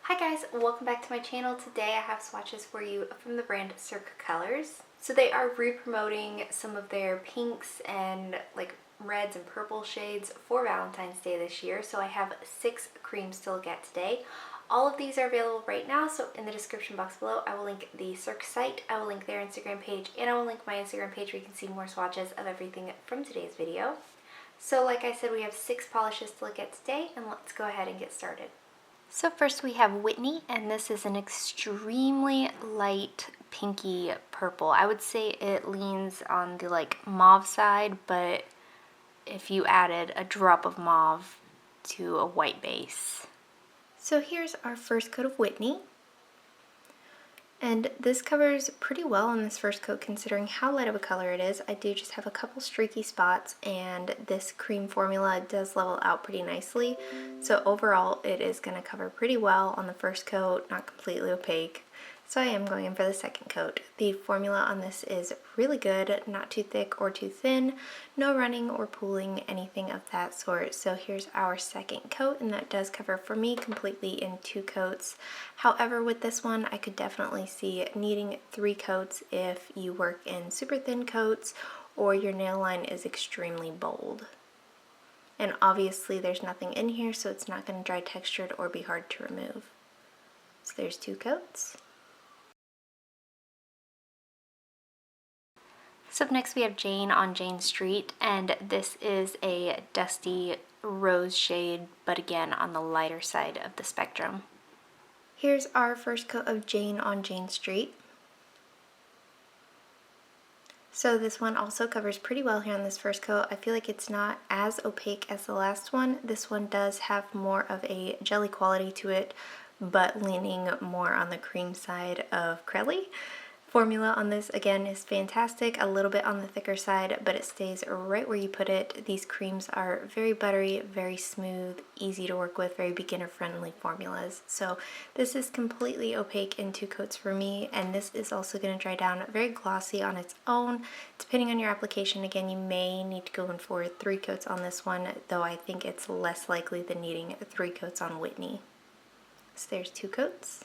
Hi guys, welcome back to my channel. Today I have swatches for you from the brand Cirque Colors. So they are re-promoting some of their pinks and like reds and purple shades for Valentine's Day this year. So I have 6 creams to look at today. All of these are available right now, so in the description box below I will link the Cirque site, I will link their Instagram page, and I will link my Instagram page where you can see more swatches of everything from today's video. So like I said, we have 6 polishes to look at today, and let's go ahead and get started. So first we have Whitney, and this is an extremely light pinky purple. I would say it leans on the like mauve side, but if you added a drop of mauve to a white base. So here's our first coat of Whitney. And this covers pretty well on this first coat considering how light of a color it is. I do just have a couple streaky spots, and this cream formula does level out pretty nicely. So overall it is going to cover pretty well on the first coat, not completely opaque. So I am going in for the second coat. The formula on this is really good, not too thick or too thin, no running or pooling, anything of that sort. So here's our second coat, and that does cover for me completely in 2 coats. However, with this one, I could definitely see needing 3 coats if you work in super thin coats or your nail line is extremely bold. And obviously there's nothing in here, so it's not going to dry textured or be hard to remove. So there's 2 coats. So up next we have Jane on Jane Street, and this is a dusty rose shade, but again on the lighter side of the spectrum. Here's our first coat of Jane on Jane Street. So this one also covers pretty well here on this first coat. I feel like it's not as opaque as the last one. This one does have more of a jelly quality to it, but leaning more on the cream side of Crelly. Formula on this again is fantastic, a little bit on the thicker side, but it stays right where you put it. These creams are very buttery, very smooth, easy to work with, very beginner friendly formulas. So this is completely opaque in 2 coats for me, and this is also going to dry down very glossy on its own. Depending on your application, again, you may need to go in for 3 coats on this one, though I think it's less likely than needing 3 coats on Whitney. So there's 2 coats.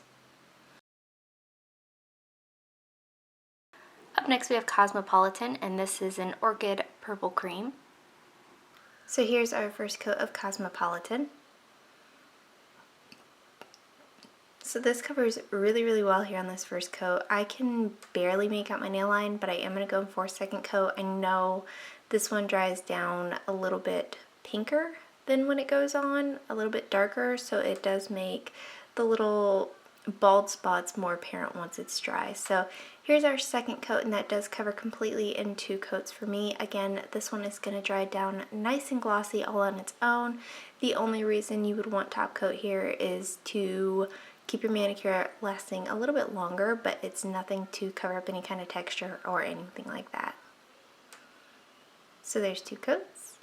Up next we have Cosmopolitan, and this is an orchid purple cream. So here's our first coat of Cosmopolitan. So this covers really well here on this first coat. I can barely make out my nail line, but I am going to go for a second coat. I know this one dries down a little bit pinker than when it goes on, a little bit darker, so it does make the little bald spots more apparent once it's dry. So here's our second coat, and that does cover completely in 2 coats for me. Again, this one is going to dry down nice and glossy all on its own. The only reason you would want top coat here is to keep your manicure lasting a little bit longer, but it's nothing to cover up any kind of texture or anything like that. So there's 2 coats.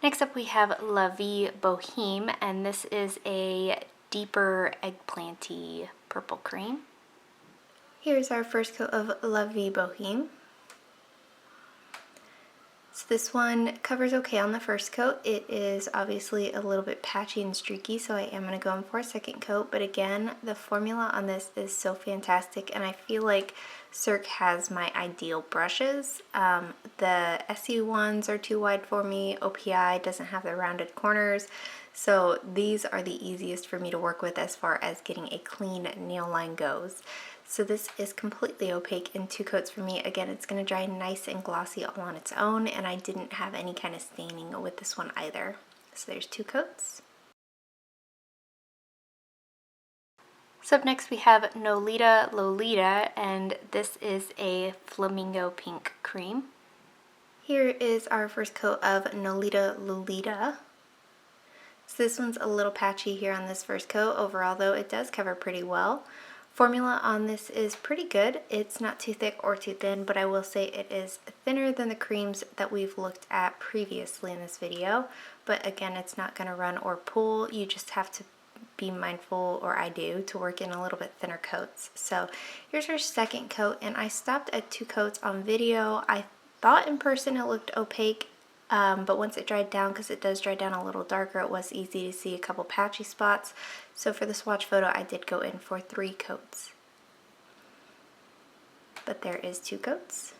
Next up we have Vie Boheme, and this is a deeper eggplanty purple cream. Here's our first coat of Vie Boheme. So this one covers okay on the first coat. It is obviously a little bit patchy and streaky, so I am going to go in for a second coat. But again, the formula on this is so fantastic, and I feel like Cirque has my ideal brushes. The SU ones are too wide for me. OPI doesn't have the rounded corners. So these are the easiest for me to work with as far as getting a clean nail line goes. So this is completely opaque in 2 coats for me. Again, it's going to dry nice and glossy all on its own, and I didn't have any kind of staining with this one either. So there's 2 coats. So up next we have Nolita Lolita, and this is a flamingo pink cream. Here is our first coat of Nolita Lolita. So this one's a little patchy here on this first coat. Overall though, it does cover pretty well. Formula on this is pretty good. It's not too thick or too thin, but I will say it is thinner than the creams that we've looked at previously in this video. But again, it's not going to run or pool. You just have to be mindful, or I do, to work in a little bit thinner coats. So here's our second coat, and I stopped at 2 coats on video. I thought in person it looked opaque. but once it dried down, because it does dry down a little darker, it was easy to see a couple patchy spots. So for the swatch photo, I did go in for 3 coats. But there is 2 coats.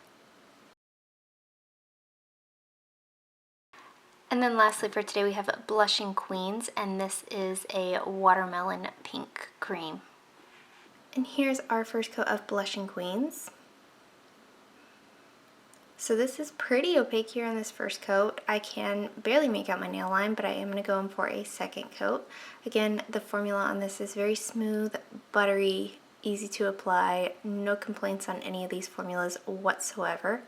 And then lastly for today we have Blushing Queens, and this is a watermelon pink cream. And here's our first coat of Blushing Queens. So this is pretty opaque here on this first coat. I can barely make out my nail line, but I am going to go in for a second coat. Again, the formula on this is very smooth, buttery, easy to apply. No complaints on any of these formulas whatsoever.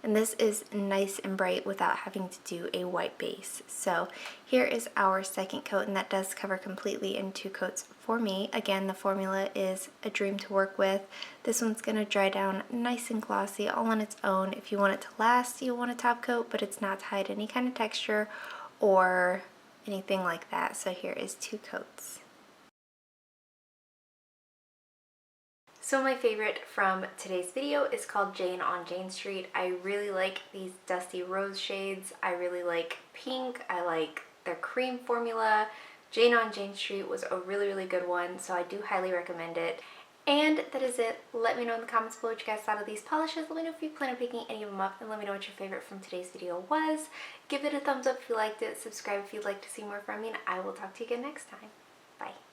And this is nice and bright without having to do a white base. So here is our second coat, and that does cover completely in 2 coats for me. Again, the formula is a dream to work with. This one's going to dry down nice and glossy all on its own. If you want it to last, you want a top coat, but it's not to hide any kind of texture or anything like that. So here is 2 coats. So my favorite from today's video is called Jane on Jane Street. I really like these dusty rose shades. I really like pink. I like their cream formula. Jane on Jane Street was a really good one, so I do highly recommend it. And that is it. Let me know in the comments below what you guys thought of these polishes. Let me know if you plan on picking any of them up, and let me know what your favorite from today's video was. Give it a thumbs up if you liked it. Subscribe if you'd like to see more from me, and I will talk to you again next time. Bye.